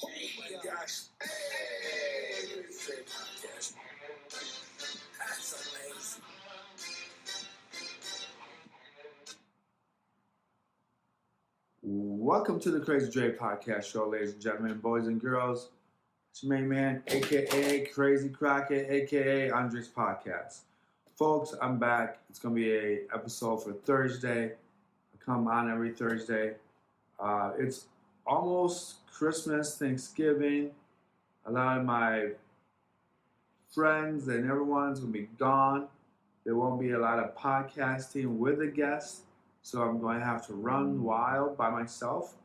Oh my gosh. Hey! Podcast. That's amazing. Welcome to the Crazy Dre Podcast Show, ladies and gentlemen, boys and girls. It's your main man, aka Crazy Crockett, aka Andres Podcast. Folks, I'm back. It's gonna be a episode for Thursday. I come on every Thursday. It's almost Christmas, Thanksgiving. A lot of my friends and everyone's gonna be gone. There won't be a lot of podcasting with a guest, so I'm going to have to run wild by myself.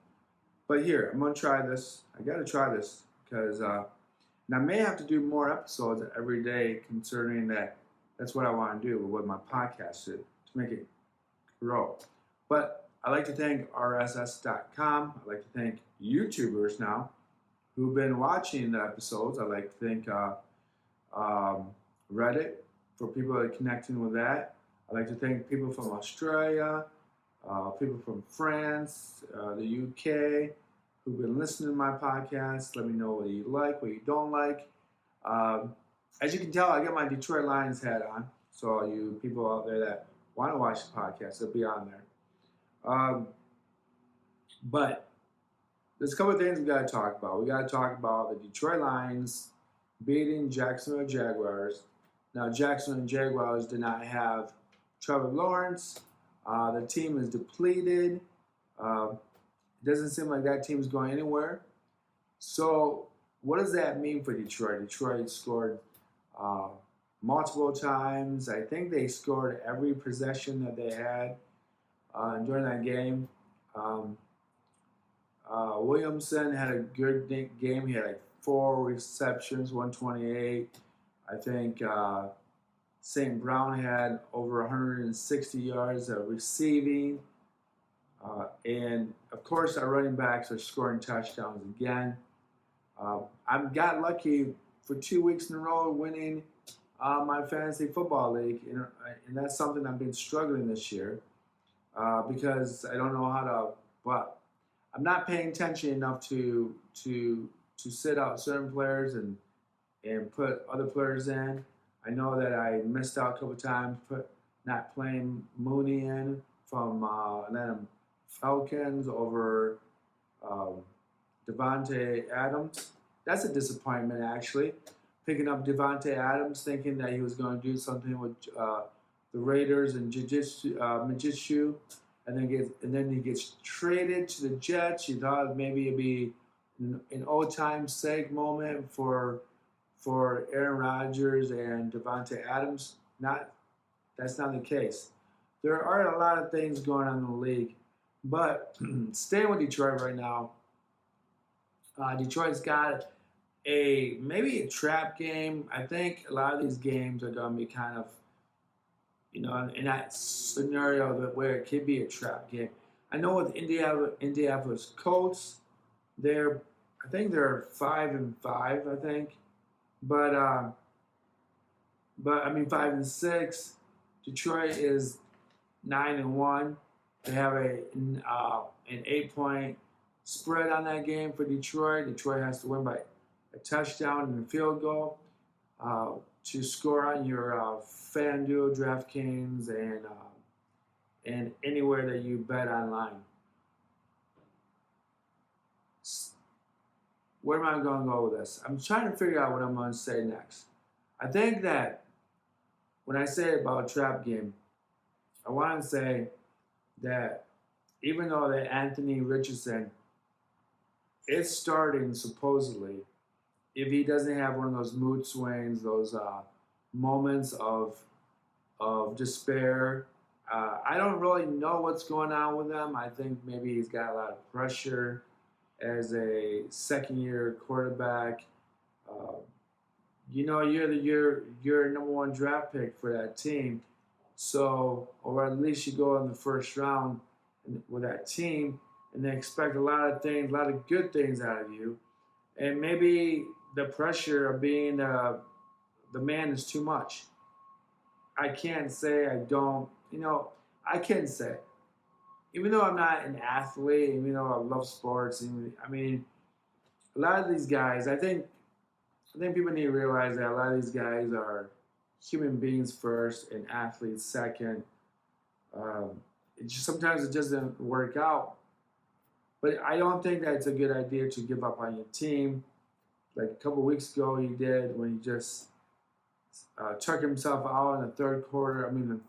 But here, I'm gonna try this. I gotta try this because and I may have to do more episodes every day, considering that that's what I want to do with my podcast to make it grow. But I like to thank RSS.com. I like to thank YouTubers now who've been watching the episodes. I like to thank Reddit for people that are connecting with that. I like to thank people from Australia, people from France, the UK, who've been listening to my podcast. Let me know what you like, what you don't like. As you can tell, I got my Detroit Lions hat on. So all you people out there that want to watch the podcast, it'll be on there. But there's a couple of things we got to talk about. We got to talk about the Detroit Lions beating Jacksonville Jaguars. Now, Jacksonville Jaguars did not have Trevor Lawrence. The team is depleted. It doesn't seem like that team's going anywhere. So, what does that mean for Detroit? Detroit scored multiple times. I think they scored every possession that they had during that game. Williamson had a good game. He had like 4 receptions, 128. I think St. Brown had over 160 yards of receiving. And, of course, our running backs are scoring touchdowns again. I've got lucky for 2 weeks in a row winning my fantasy football league. And that's something I've been struggling this year because I don't know how to – but I'm not paying attention enough to sit out certain players and put other players in. I know that I missed out a couple times, not playing Mooney in from Atlanta Falcons over Devontae Adams. That's a disappointment, actually. Picking up Devontae Adams, thinking that he was going to do something with the Raiders and Jiu-Jitsu, and then he gets traded to the Jets. You thought maybe it'd be an old-time sake moment for Aaron Rodgers and Devontae Adams. That's not the case. There are a lot of things going on in the league, but staying with Detroit right now, Detroit's got maybe a trap game. I think a lot of these games are going to be kind of, in that scenario where it could be a trap game. I know with Indianapolis Colts, I think they're 5-5. I think. But I mean 5-6. Detroit is 9-1. They have an 8-point spread on that game for Detroit. Detroit has to win by a touchdown and a field goal to score on your FanDuel, DraftKings, and anywhere that you bet online. Where am I going to go with this? I'm trying to figure out what I'm going to say next. I think that when I say about a trap game, I want to say that even though that Anthony Richardson is starting supposedly, if he doesn't have one of those mood swings, those moments of despair, I don't really know what's going on with him. I think maybe he's got a lot of pressure as a second-year quarterback. You're number one draft pick for that team. So, or at least you go in the first round with that team, and they expect a lot of good things out of you. And maybe the pressure of being the man is too much. I can't say I don't, I can say, even though I'm not an athlete, even though I love sports, a lot of these guys, I think people need to realize that a lot of these guys are human beings first and athletes second. Um, sometimes it doesn't work out, but I don't think that it's a good idea to give up on your team. Like a couple weeks ago, he did when he just took himself out in the third quarter. I mean,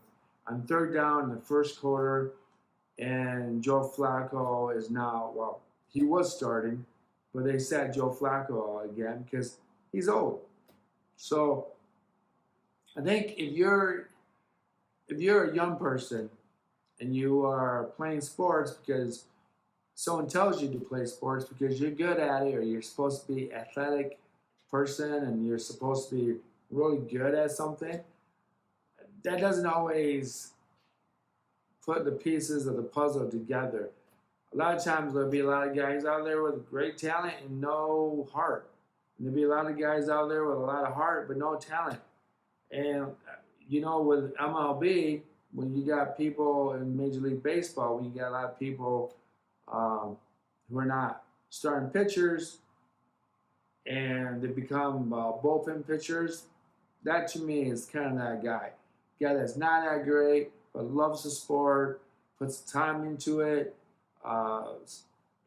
on third down in the first quarter, and Joe Flacco is now, well, he was starting, but they sat Joe Flacco out again because he's old. So I think if you're a young person and you are playing sports because someone tells you to play sports because you're good at it or you're supposed to be athletic person and you're supposed to be really good at something, that doesn't always put the pieces of the puzzle together. A lot of times there'll be a lot of guys out there with great talent and no heart. And there'll be a lot of guys out there with a lot of heart but no talent. And with MLB, when you got people in Major League Baseball, when you got a lot of people who are not starting pitchers and they become bullpen pitchers, that to me is kind of that guy. Guy that's not that great, but loves the sport, puts time into it, uh,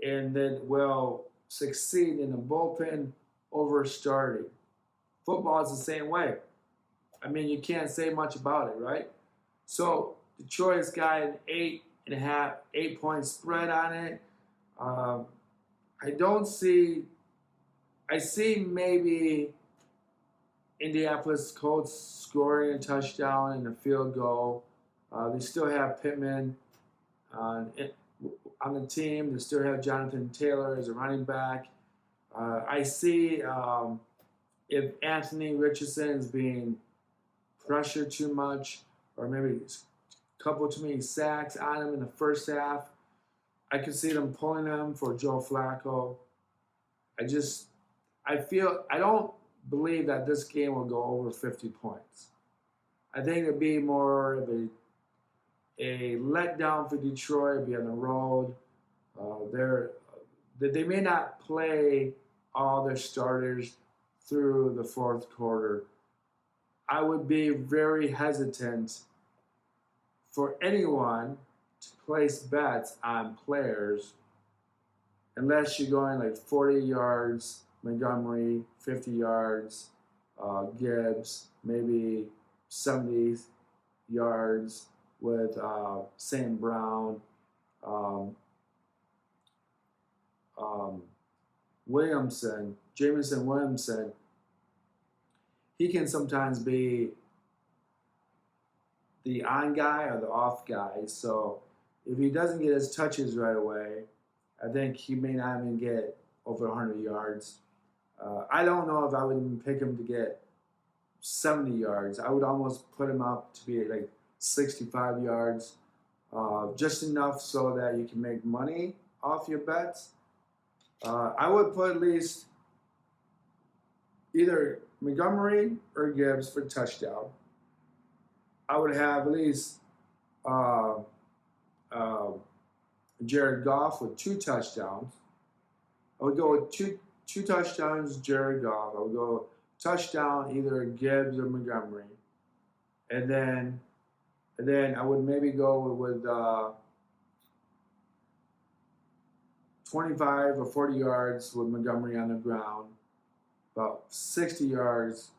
and then will succeed in the bullpen over starting. Football is the same way. I mean, you can't say much about it, right? So Detroit's got an 8.5 spread on it. Um, I don't see. I see maybe Indianapolis Colts scoring a touchdown and a field goal. They still have Pittman on the team. They still have Jonathan Taylor as a running back. I see if Anthony Richardson is being pressured too much, or maybe a couple too many sacks on him in the first half, I could see them pulling him for Joe Flacco. I don't believe that this game will go over 50 points. I think it'd be more of a letdown for Detroit. It'd be on the road. They may not play all their starters through the fourth quarter. I would be very hesitant for anyone to place bets on players unless you're going like 40 yards, Montgomery, 50 yards, Gibbs, maybe 70 yards with St. Brown, Williamson, Jameson Williamson. He can sometimes be the on guy or the off guy. So if he doesn't get his touches right away, I think he may not even get over 100 yards. I don't know if I would even pick him to get 70 yards. I would almost put him up to be like 65 yards, just enough so that you can make money off your bets. I would put at least either Montgomery or Gibbs for touchdown. I would have at least Jared Goff with 2 touchdowns. I would go with two touchdowns, Jared Goff. I would go touchdown either Gibbs or Montgomery, and then I would maybe go with 25 or 40 yards with Montgomery on the ground, about 60 yards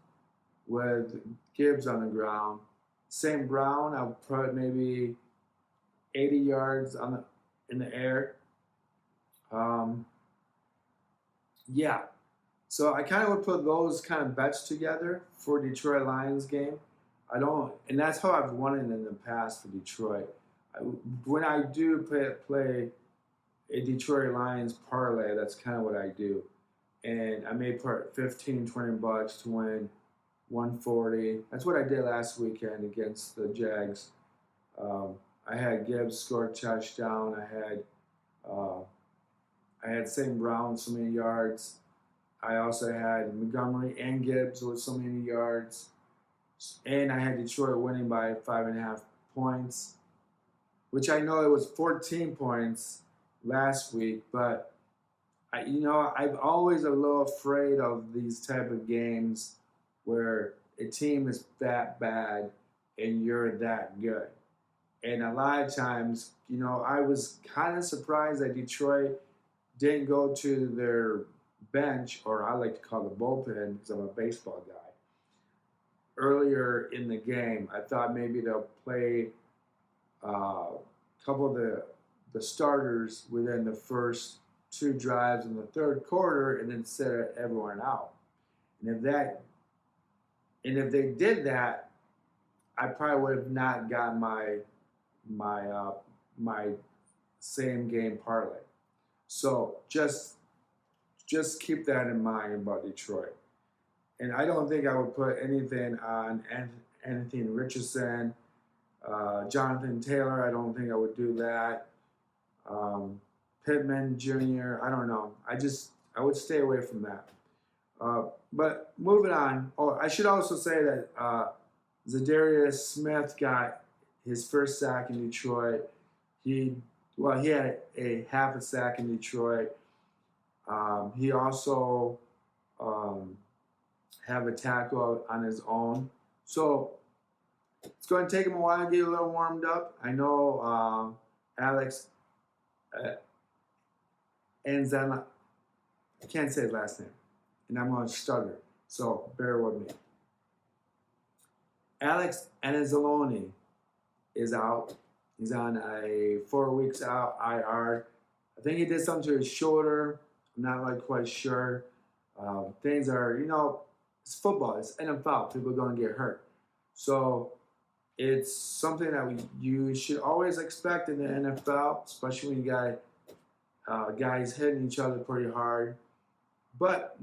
with Gibbs on the ground. St. Brown, I would put maybe 80 yards in the air. Yeah. So I kind of would put those kind of bets together for Detroit Lions game. And that's how I've won it in the past for Detroit. When I do play a Detroit Lions parlay, that's kind of what I do. And I may put 15, 20 bucks to win 140. That's what I did last weekend against the Jags. I had Gibbs score a touchdown. I had St. Brown so many yards. I also had Montgomery and Gibbs with so many yards. And I had Detroit winning by 5.5 points, which I know it was 14 points last week, but I'm always a little afraid of these type of games where a team is that bad and you're that good. And a lot of times, I was kind of surprised that Detroit didn't go to their bench, or I like to call the bullpen because I'm a baseball guy, earlier in the game. I thought maybe they'll play a couple of the starters within the first two drives in the third quarter and then set everyone out. And if they did that, I probably would have not gotten my same game parlay. So just keep that in mind about Detroit. And I don't think I would put anything on Anthony Richardson, Jonathan Taylor. I don't think I would do that. Pittman Jr. I don't know. I would stay away from that. But moving on. Oh, I should also say that Zadarius Smith got his first sack in Detroit. He had a half a sack in Detroit. He also have a tackle on his own. So it's going to take him a while to get a little warmed up. I know Alex Anzalone, I can't say his last name, and I'm going to stutter, so bear with me. Alex Anzalone is out. He's on a 4 weeks out IR. I think he did something to his shoulder. I'm not quite sure. Things are, it's football. It's NFL. People are going to get hurt. So it's something that you should always expect in the NFL, especially when you got guys hitting each other pretty hard. But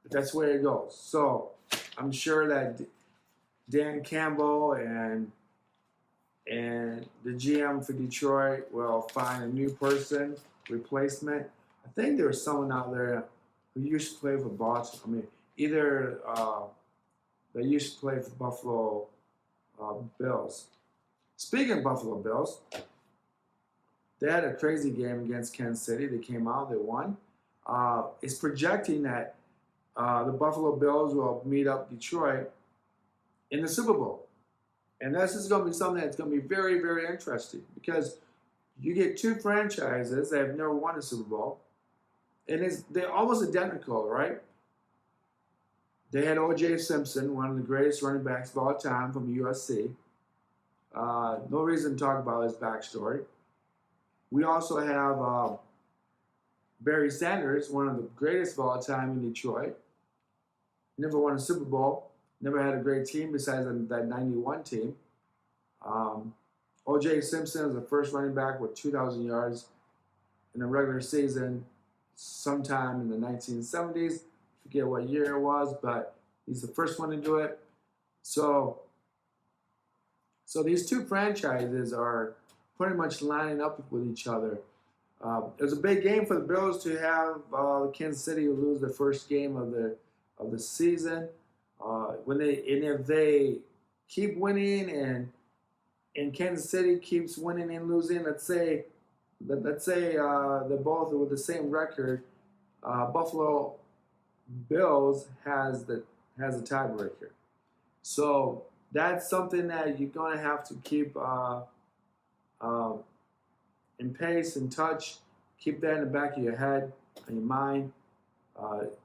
that's where it goes. So I'm sure that Dan Campbell and the GM for Detroit will find a new replacement. I think there's someone out there who used to play for Boston. I mean, either they used to play for Buffalo Bills. Speaking of Buffalo Bills, they had a crazy game against Kansas City. They came out, they won. It's projecting that the Buffalo Bills will meet up Detroit in the Super Bowl. And this is going to be something that's going to be very, very interesting because you get two franchises that have never won a Super Bowl. And they're almost identical, right? They had O.J. Simpson, one of the greatest running backs of all time from USC. No reason to talk about his backstory. We also have Barry Sanders, one of the greatest of all time in Detroit. Never won a Super Bowl. Never had a great team besides that 91 team. O.J. Simpson is the first running back with 2,000 yards in a regular season sometime in the 1970s. Forget what year it was, but he's the first one to do it. So these two franchises are pretty much lining up with each other. It was a big game for the Bills to have Kansas City lose the first game of the season. If they keep winning and Kansas City keeps winning and losing, let's say they're both with the same record, Buffalo Bills has a tiebreaker. So that's something that you're going to have to keep in pace and touch. Keep that in the back of your head and your mind.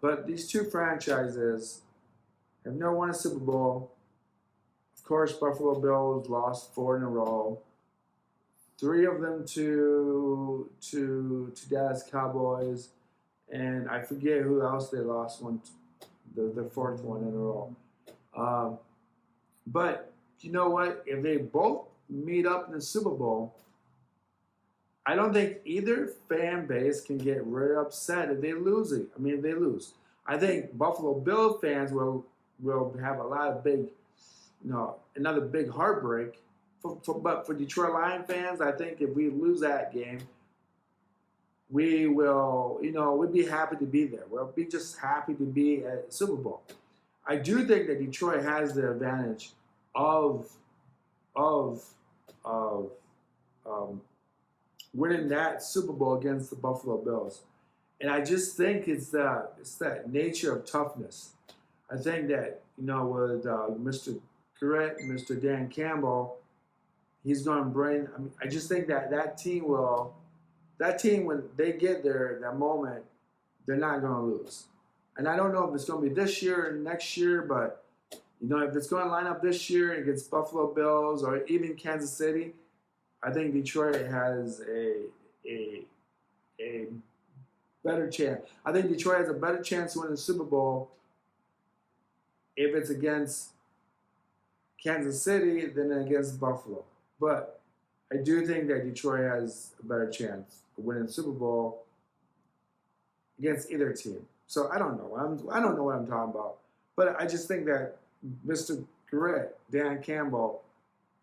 But these two franchises have never won a Super Bowl. Of course, Buffalo Bills lost 4 in a row. 3 of them to Dallas Cowboys, and I forget who else they lost the 4th one in a row. But you know what? If they both meet up in the Super Bowl, I don't think either fan base can get really upset if they lose it. I mean, if they lose. I think Buffalo Bill fans will have a lot of another big heartbreak. But for Detroit Lion fans, I think if we lose that game, we will, we'd be happy to be there. We'll be just happy to be at Super Bowl. I do think that Detroit has the advantage of winning that Super Bowl against the Buffalo Bills. And I just think it's that nature of toughness. I think that with Mr. Correct, Mr. Dan Campbell, he's going to bring. I mean, I just think that that team when they get there, that moment, they're not going to lose. And I don't know if it's going to be this year or next year, but if it's going to line up this year against Buffalo Bills or even Kansas City, I think Detroit has a better chance. I think Detroit has a better chance to win the Super Bowl if it's against Kansas City than against Buffalo. But I do think that Detroit has a better chance of winning the Super Bowl against either team. So I don't know. I don't know what I'm talking about. But I just think that Mr. Correct, Dan Campbell,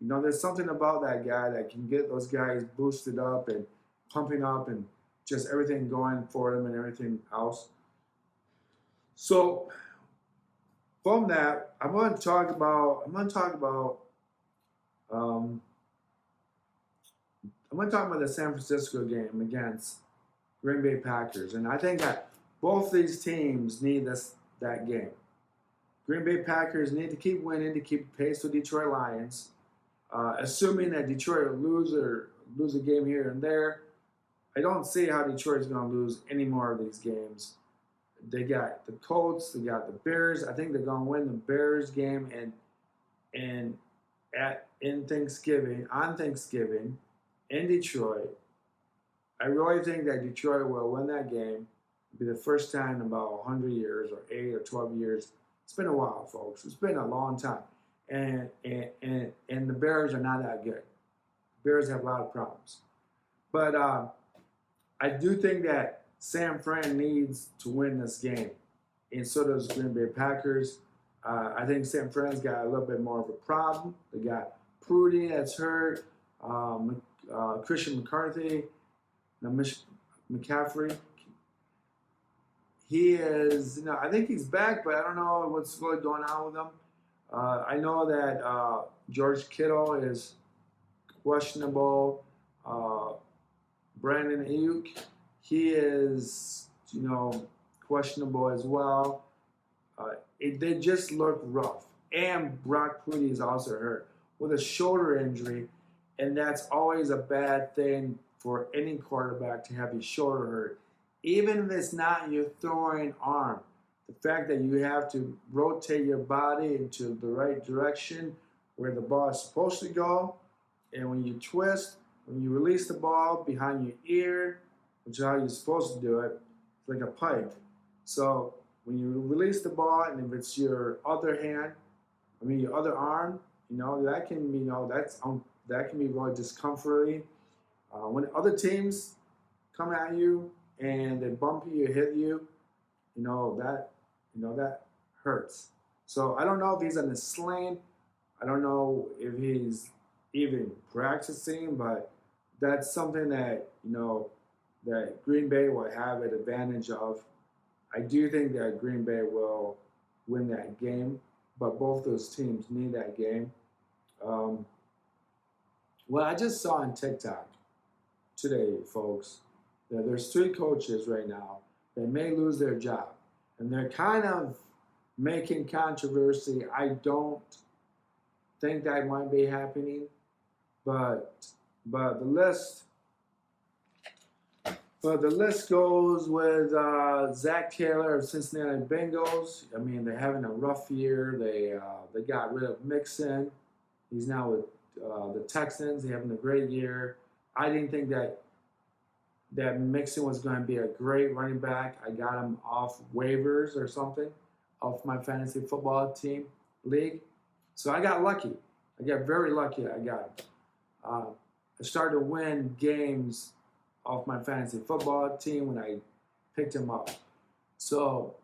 there's something about that guy that can get those guys boosted up and pumping up and just everything going for them and everything else. So from that, I'm going to talk about the San Francisco game against Green Bay Packers, and I think that both these teams need that game. Green Bay Packers need to keep winning to keep pace with Detroit Lions. Assuming that Detroit will lose a game here and there, I don't see how Detroit's going to lose any more of these games. They got the Colts, they got the Bears. I think they're going to win the Bears game on Thanksgiving in Detroit. I really think that Detroit will win that game. It'll be the first time in about 100 years or 8 or 12 years. It's been a while, folks. It's been a long time. And the Bears are not that good. The Bears have a lot of problems. But I do think that San Fran needs to win this game. And so does Green Bay Packers. I think San Fran's got a little bit more of a problem. They got Prudy that's hurt. Christian McCarthy. McCaffrey. He is, I think he's back, but I don't know what's really going on with him. I know that George Kittle is questionable. Brandon Ayuk, he is, questionable as well. They just look rough. And Brock Purdy is also hurt with a shoulder injury, and that's always a bad thing for any quarterback to have his shoulder hurt. Even if it's not your throwing arm, the fact that you have to rotate your body into the right direction where the ball is supposed to go, and when you twist, when you release the ball behind your ear, which is how you're supposed to do it, it's like a pike. So when you release the ball, and if it's your other hand, your other arm, that can be, that can be really discomforting. When other teams come at you and they bump you, hit you, that hurts. So I don't know if he's on the sling. I don't know if he's even practicing, but that's something that that Green Bay will have an advantage of. I do think that Green Bay will win that game, but both those teams need that game. Well, I just saw on TikTok today, folks, that there's 3 coaches right now that may lose their job. And they're kind of making controversy. I don't think that might be happening, but the list goes with Zach Taylor of Cincinnati Bengals. They're having a rough year. They got rid of Mixon. He's now with the Texans. They're having a great year. I didn't think that Mixon was going to be a great running back. I got him off waivers or something, off my fantasy football team league. So I got lucky. I got very lucky. I got him. I started to win games off my fantasy football team when I picked him up. So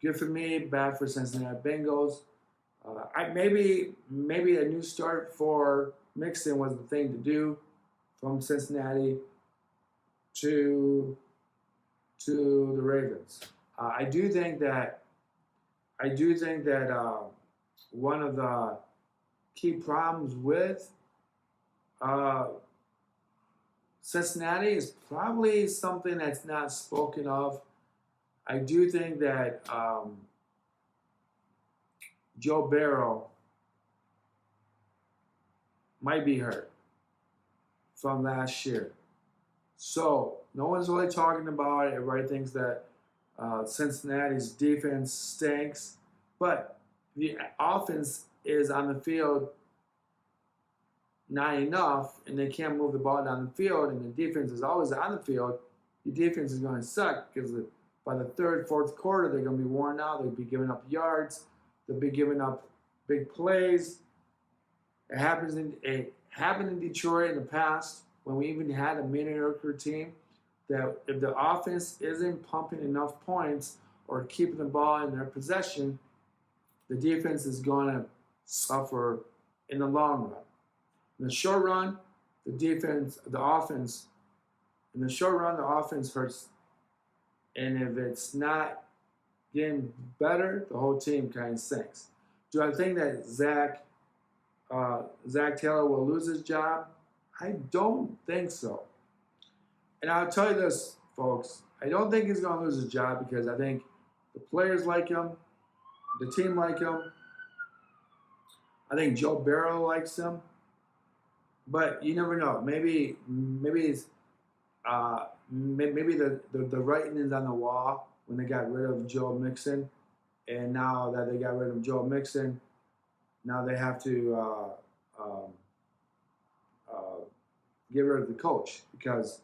good for me, bad for Cincinnati Bengals. Maybe a new start for Mixon was the thing to do from Cincinnati to the Ravens. I do think that one of the key problems with Cincinnati is probably something that's not spoken of. I do think that Joe Burrow might be hurt from last year. So no one's really talking about it. Everybody thinks that Cincinnati's defense stinks, but the offense is on the field not enough, and they can't move the ball down the field, and the defense is always on the field. The defense is going to suck because by the third, fourth quarter, they're going to be worn out. They'll be giving up yards. They'll be giving up big plays. It happened in Detroit in the past when we even had a mediocre team. That if the offense isn't pumping enough points or keeping the ball in their possession, the defense is going to suffer in the long run. In the short run, the offense hurts. And if it's not getting better, the whole team kind of sinks. Do I think that Zach Taylor will lose his job? I don't think so. And I'll tell you this, folks. I don't think he's going to lose his job because I think the players like him, the team like him. I think Joe Burrow likes him. But you never know. Maybe it's maybe the writing is on the wall when they got rid of Joe Mixon, and now that they got rid of Joe Mixon, now they have to get rid of the coach because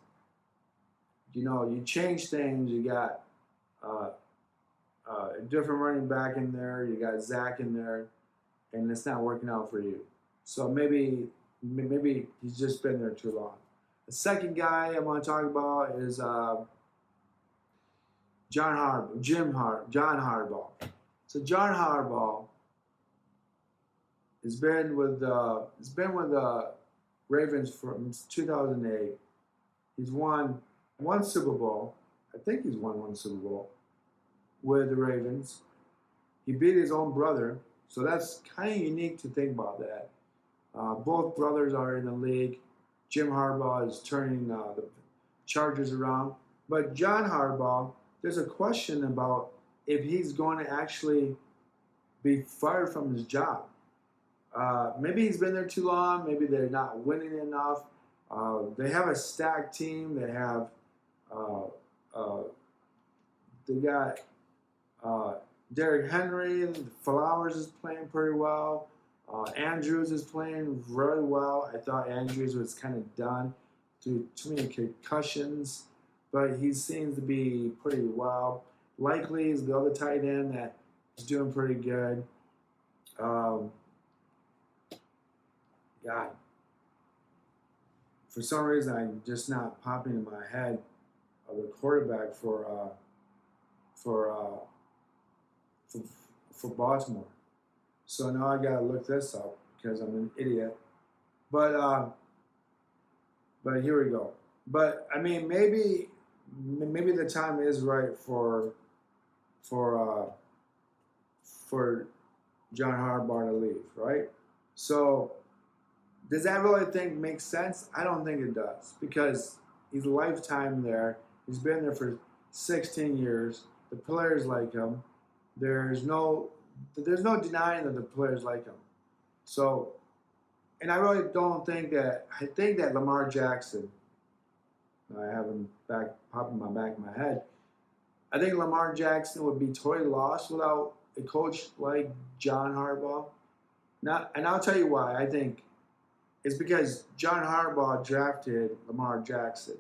you change things. You got a different running back in there. You got Zach in there, and it's not working out for you. So maybe he's just been there too long. The second guy I want to talk about is John Harbaugh. So John Harbaugh has been with the Ravens from 2008. He's won one Super Bowl. I think he's won one Super Bowl with the Ravens. He beat his own brother, so that's kind of unique to think about that. Both brothers are in the league. Jim Harbaugh is turning the Chargers around. But John Harbaugh, there's a question about if he's going to actually be fired from his job. Maybe he's been there too long. Maybe they're not winning enough. They have a stacked team. They got Derrick Henry. Flowers is playing pretty well. Andrews is playing really well. I thought Andrews was kind of done due to too many concussions, but he seems to be pretty well. Likely is the other tight end that is doing pretty good. God, for some reason, I'm just not popping in my head of the quarterback for Baltimore. So now I gotta look this up because I'm an idiot. But here we go. But I mean, maybe the time is right for John Harbaugh to leave, right? So does that really make sense? I don't think it does because he's a lifetime there. He's been there for 16 years. The players like him. There's no denying that the players like him. So, and I really don't think that. I think that Lamar Jackson. I have him popping my back of my head. I think Lamar Jackson would be totally lost without a coach like John Harbaugh. And I'll tell you why. I think it's because John Harbaugh drafted Lamar Jackson,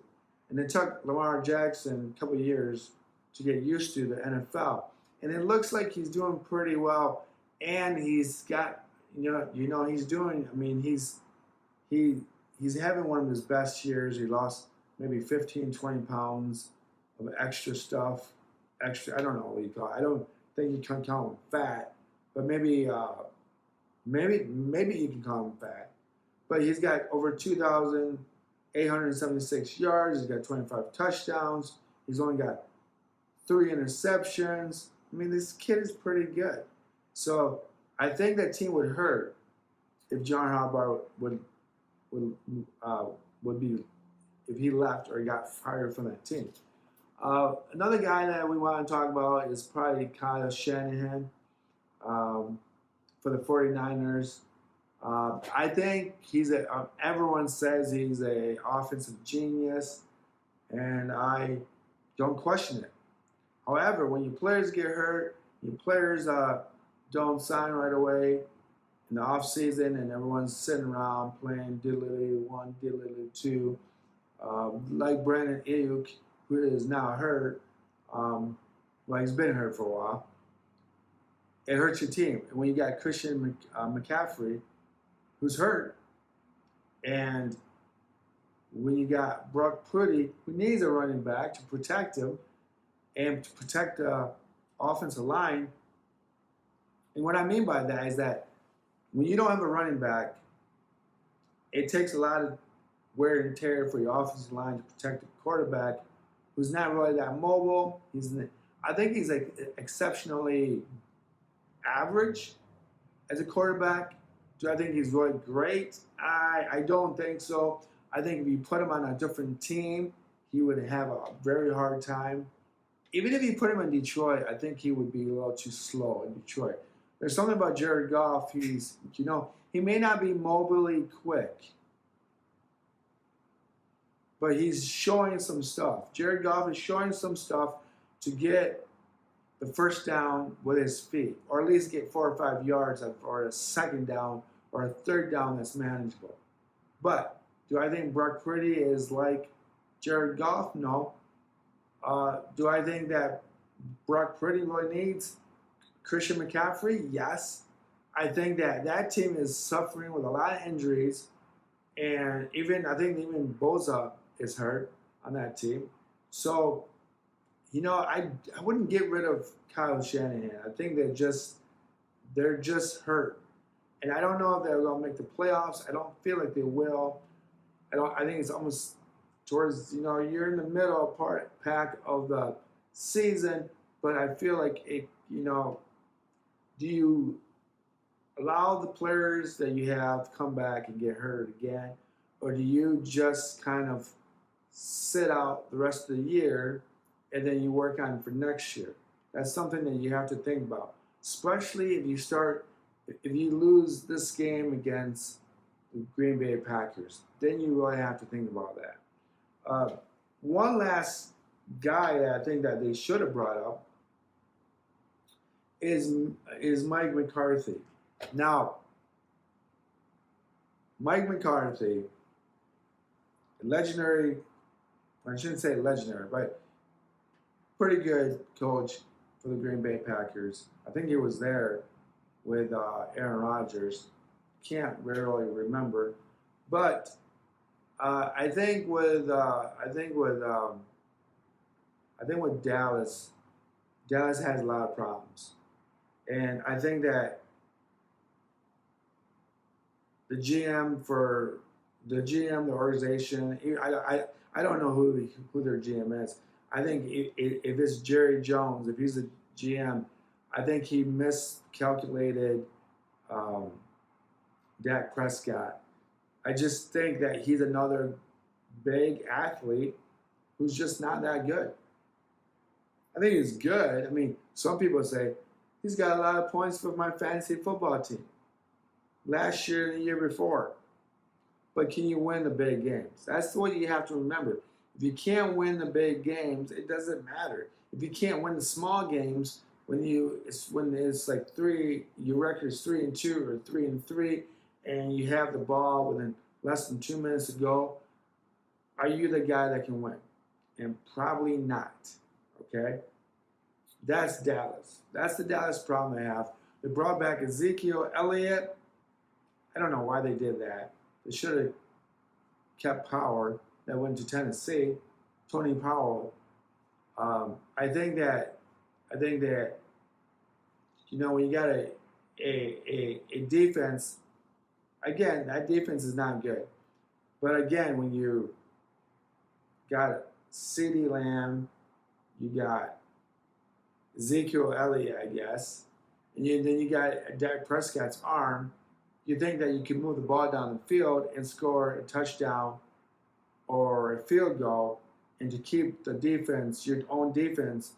and it took Lamar Jackson a couple of years to get used to the NFL. And it looks like he's doing pretty well, and he's got he's doing. I mean, he's having one of his best years. He lost maybe 15, 20 pounds of extra stuff. I don't know what you call it. I don't think you can call him fat, but maybe you can call him fat. But he's got over 2,876 yards. He's got 25 touchdowns. He's only got 3 interceptions. I mean, this kid is pretty good. So I think that team would hurt if John Harbaugh would if he left or he got fired from that team. Another guy that we want to talk about is probably Kyle Shanahan for the 49ers. I think everyone says he's a offensive genius, and I don't question it. However, when your players get hurt, your players don't sign right away in the off season, and everyone's sitting around playing diddly one, diddly two, like Brandon Ayuk, who is now hurt. Well, he's been hurt for a while. It hurts your team. And when you got Christian McCaffrey, who's hurt, and when you got Brock Purdy, who needs a running back to protect him and to protect the offensive line. And what I mean by that is that when you don't have a running back, it takes a lot of wear and tear for your offensive line to protect the quarterback, who's not really that mobile. I think he's like exceptionally average as a quarterback. Do I think he's really great? I don't think so. I think if you put him on a different team, he would have a very hard time. Even if you put him in Detroit, I think he would be a little too slow in Detroit. There's something about Jared Goff. He may not be mobilely quick, but he's showing some stuff. Jared Goff is showing some stuff to get the first down with his feet, or at least get 4 or 5 yards, or a second down, or a third down that's manageable. But do I think Brock Purdy is like Jared Goff? No. Do I think that Brock Purdy really needs Christian McCaffrey? Yes. I think that team is suffering with a lot of injuries, and I think even Bosa is hurt on that team. So, I wouldn't get rid of Kyle Shanahan. I think they're just hurt. And I don't know if they're going to make the playoffs. I don't feel like they will. I think it's almost towards, you're in the middle pack of the season, but I feel like do you allow the players that you have to come back and get hurt again, or do you just kind of sit out the rest of the year and then you work on it for next year? That's something that you have to think about, especially if you lose this game against the Green Bay Packers. Then you really have to think about that. One last guy that I think that they should have brought up is Mike McCarthy. Now, Mike McCarthy, legendary, I shouldn't say legendary, but pretty good coach for the Green Bay Packers. I think he was there with Aaron Rodgers. Can't really remember, but I think with Dallas has a lot of problems, and I think that the organization, I don't know who their GM is. I think if it's Jerry Jones, if he's the GM, I think he miscalculated Dak Prescott. I just think that he's another big athlete who's just not that good. I think he's good. I mean, some people say he's got a lot of points for my fantasy football team last year and the year before. But can you win the big games? That's what you have to remember. If you can't win the big games, it doesn't matter. If you can't win the small games, when it's like your record is 3-2 or 3-3, and you have the ball within less than 2 minutes to go, are you the guy that can win? And probably not. Okay? That's Dallas. That's the Dallas problem they have. They brought back Ezekiel Elliott. I don't know why they did that. They should have kept Power that went to Tennessee, Tony Powell. I think that when you got a defense, again, that defense is not good. But again, when you got CeeDee Lamb, you got Ezekiel Elliott, I guess, and then you got Dak Prescott's arm, you think that you can move the ball down the field and score a touchdown or a field goal, and to keep the defense, your own defense,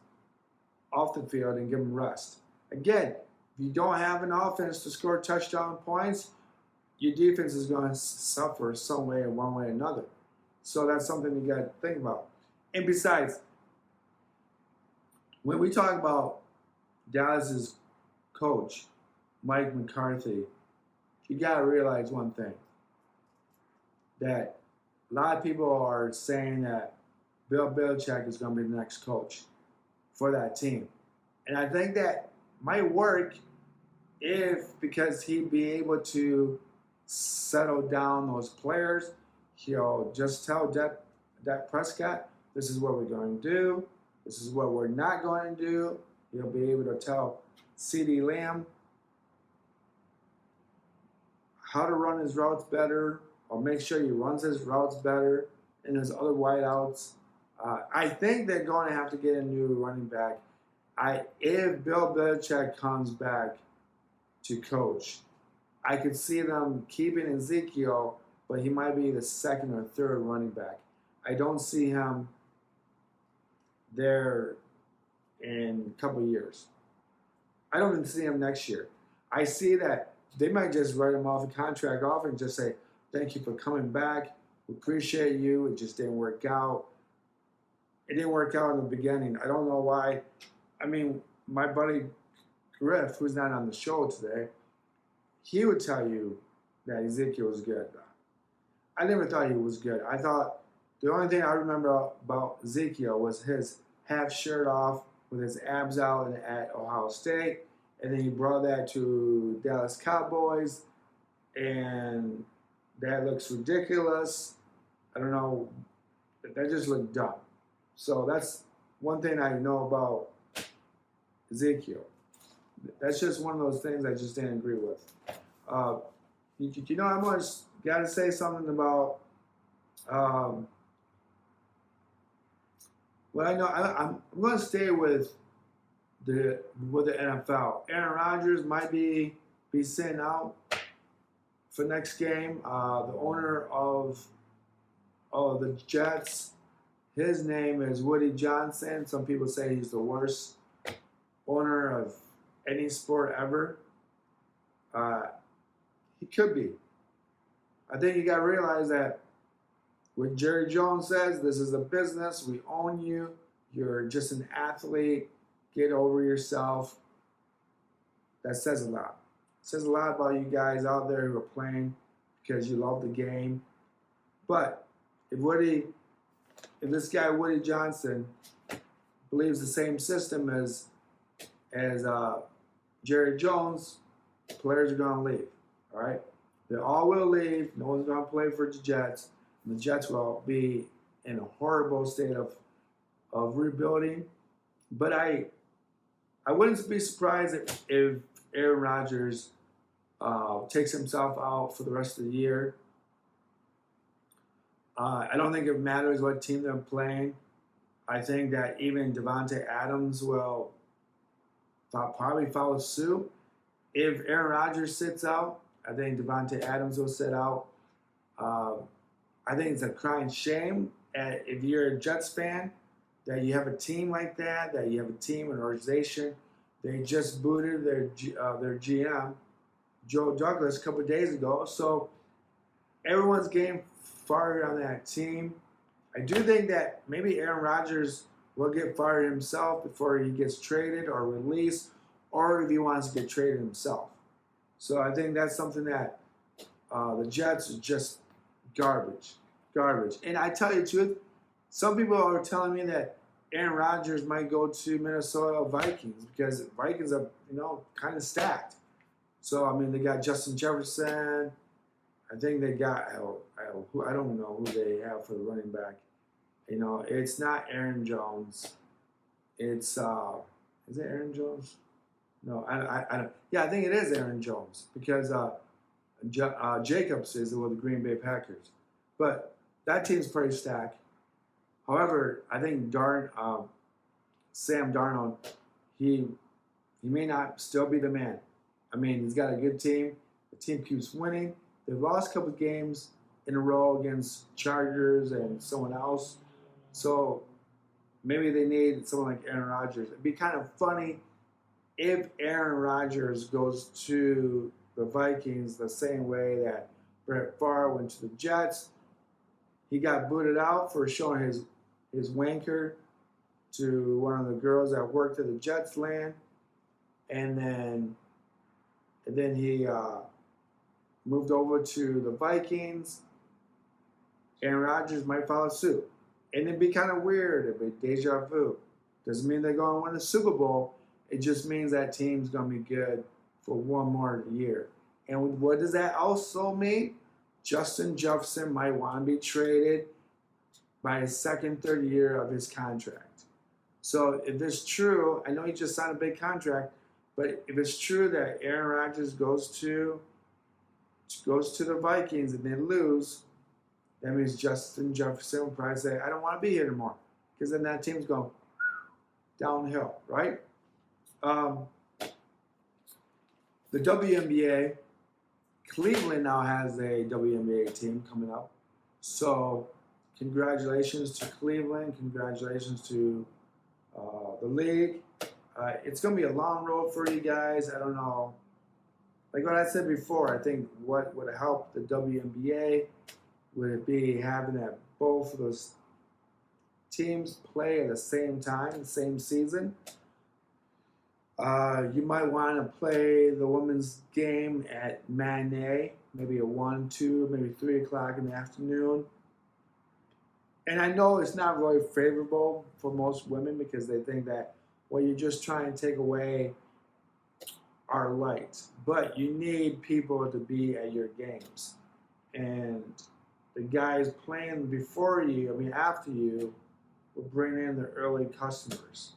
off the field and give them rest. Again, if you don't have an offense to score touchdown points, your defense is going to suffer some way, one way or another. So that's something you got to think about. And besides, when we talk about Dallas's coach, Mike McCarthy, you got to realize one thing, that a lot of people are saying that Bill Belichick is going to be the next coach for that team. And I think that might work because he'd be able to settle down those players. He'll just tell Dak Prescott, this is what we're going to do. This is what we're not going to do. He'll be able to tell CeeDee Lamb how to run his routes better, or make sure he runs his routes better, and his other wideouts. I think they're going to have to get a new running back. If Bill Belichick comes back to coach, I could see them keeping Ezekiel, but he might be the second or third running back. I don't see him there in a couple of years. I don't even see him next year. I see that they might just write him off a contract offer and just say, thank you for coming back. We appreciate you. It just didn't work out. It didn't work out in the beginning. I don't know why. I mean, my buddy Griff, who's not on the show today, he would tell you that Ezekiel was good. I never thought he was good. I thought the only thing I remember about Ezekiel was his half shirt off with his abs out at Ohio State. And then he brought that to Dallas Cowboys. And that looks ridiculous. I don't know. That just looked dumb. So that's one thing I know about Ezekiel. That's just one of those things I just didn't agree with. You know, I'm just got to say something about well, I know I'm going to stay with the NFL. Aaron Rodgers might be sitting out for next game. The owner of the Jets, his name is Woody Johnson. Some people say he's the worst owner of any sport ever. He could be. I think you got to realize that what Jerry Jones says, this is a business. We own you. You're just an athlete. Get over yourself. That says a lot. It says a lot about you guys out there who are playing because you love the game. But if this guy Woody Johnson believes the same system as Jerry Jones, players are going to leave. All right? They all will leave. No one's going to play for the Jets. And the Jets will be in a horrible state of rebuilding. But I wouldn't be surprised if Aaron Rodgers takes himself out for the rest of the year. I don't think it matters what team they're playing. I think that even Davante Adams will probably follow suit. If Aaron Rodgers sits out, I think Davante Adams will sit out. I think it's a crying shame if you're a Jets fan that you have a team like that you have a team, an organization. They just booted their GM, Joe Douglas, a couple of days ago. So everyone's getting fired on that team. I do think that maybe Aaron Rodgers will get fired himself before he gets traded or released, or if he wants to get traded himself. So I think that's something that the Jets are just garbage. And I tell you the truth, some people are telling me that Aaron Rodgers might go to Minnesota Vikings because Vikings are, kind of stacked. So, I mean, they got Justin Jefferson. I think they got, I don't know who they have for the running back. It's not Aaron Jones. It's, is it Aaron Jones? No, I don't. Yeah, I think it is Aaron Jones because Jacobs is with the Green Bay Packers. But that team's pretty stacked. However, I think Sam Darnold, he may not still be the man. I mean, he's got a good team. The team keeps winning. They've lost a couple of games, in a row against Chargers and someone else. So maybe they need someone like Aaron Rodgers. It'd be kind of funny if Aaron Rodgers goes to the Vikings the same way that Brett Favre went to the Jets. He got booted out for showing his wanker to one of the girls that worked at the Jets land, and then he moved over to the Vikings. Aaron Rodgers might follow suit. And it'd be kind of weird. It'd be deja vu. Doesn't mean they're going to win the Super Bowl. It just means that team's going to be good for one more year. And what does that also mean? Justin Jefferson might want to be traded by his second, third year of his contract. So if it's true, I know he just signed a big contract, but if it's true that Aaron Rodgers goes to the Vikings and they lose, that means Justin Jefferson will probably say, I don't want to be here anymore. Because then that team's going downhill, right? The WNBA, Cleveland now has a WNBA team coming up. So congratulations to Cleveland. Congratulations to the league. It's going to be a long road for you guys. I don't know. Like what I said before, I think what would help the WNBA would it be having that both of those teams play at the same time, the same season. You might want to play the women's game at matinee, maybe at 1, 2, maybe 3 o'clock in the afternoon. And I know it's not really favorable for most women because they think that, well, you're just trying to take away our light. But you need people to be at your games. And the guys playing before you, after you, will bring in the early customers.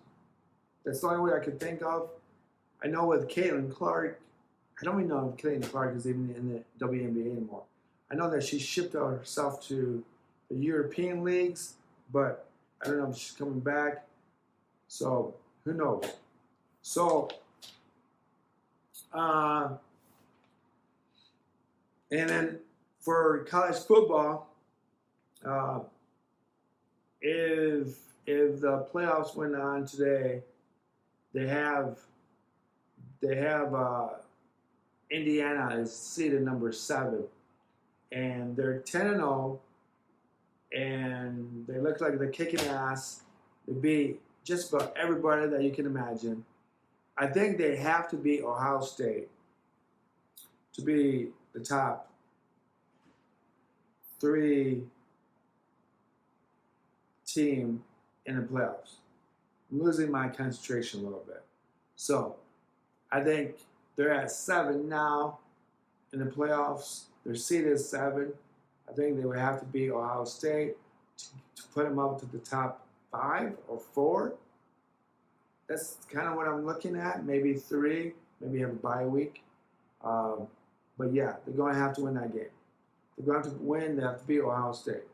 That's the only way I could think of. I know with Caitlin Clark, I don't even know if Caitlin Clark is even in the WNBA anymore. I know that she shipped out herself to the European leagues, but I don't know if she's coming back. So who knows? So, and then for college football, if the playoffs went on today, they have Indiana is seeded number 7, and they're 10-0, and they look like they're kicking ass. They beat just about everybody that you can imagine. I think they have to beat Ohio State to be the top 3 team in the playoffs. I'm losing my concentration a little bit. So I think they're at 7 now in the playoffs. They're seeded 7. I think they would have to beat Ohio State to put them up to the top 5 or 4. That's kind of what I'm looking at. Maybe 3. Maybe have a bye week. But yeah, they're going to have to win that game. They're going to have to win. They have to beat Ohio State.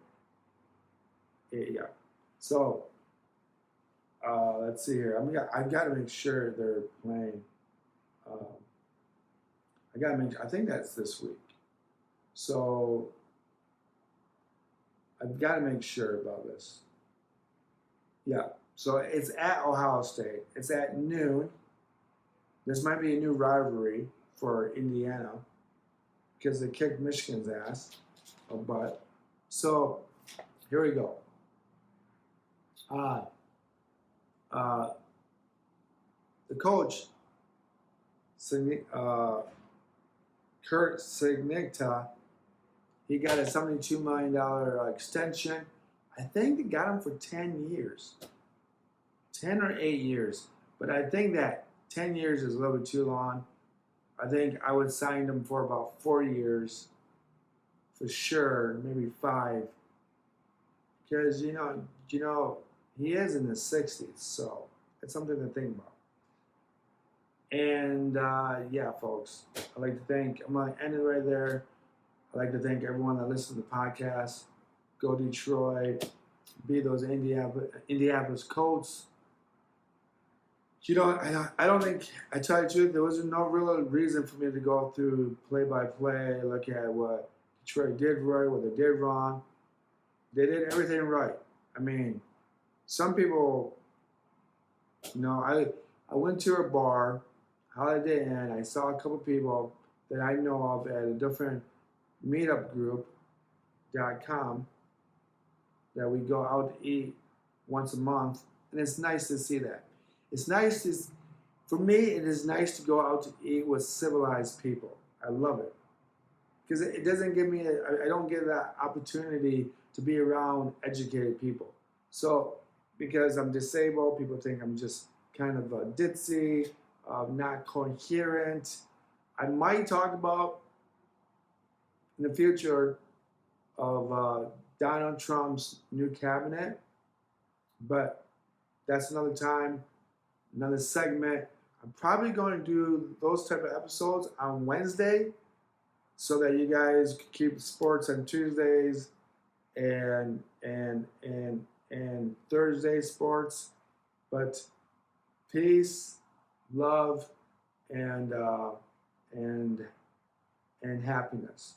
Yeah. So let's see here. I've got to make sure they're playing. I think that's this week. So I've got to make sure about this. Yeah. So it's at Ohio State. It's at noon. This might be a new rivalry for Indiana because they kicked Michigan's ass, but so here we go. The coach, Kurt Signicta, he got a $72 million extension. I think they got him for 10 years. 10 or 8 years. But I think that 10 years is a little bit too long. I think I would sign him for about 4 years for sure, maybe 5. Because, you know, he is in the 60s, so it's something to think about. And, yeah, folks, I'm going to end it right there. I'd like to thank everyone that listens to the podcast. Go Detroit. Be those Indianapolis Colts. You know, I don't think, I tell you the truth, there was no real reason for me to go through play-by-play, look at what Detroit did right, what they did wrong. They did everything right. I mean, some people, I went to a bar, Holiday Inn. I saw a couple people that I know of at a different meetup group.com that we go out to eat once a month, and it's nice to see that. It's nice to, for me, it is nice to go out to eat with civilized people. I love it because it doesn't give me, I don't get that opportunity to be around educated people. So, because I'm disabled, people think I'm just kind of ditzy, not coherent. I might talk about in the future of Donald Trump's new cabinet, but that's another time, another segment. I'm probably going to do those type of episodes on Wednesday so that you guys can keep sports on Tuesdays and Thursday sports. But peace, love, and and happiness.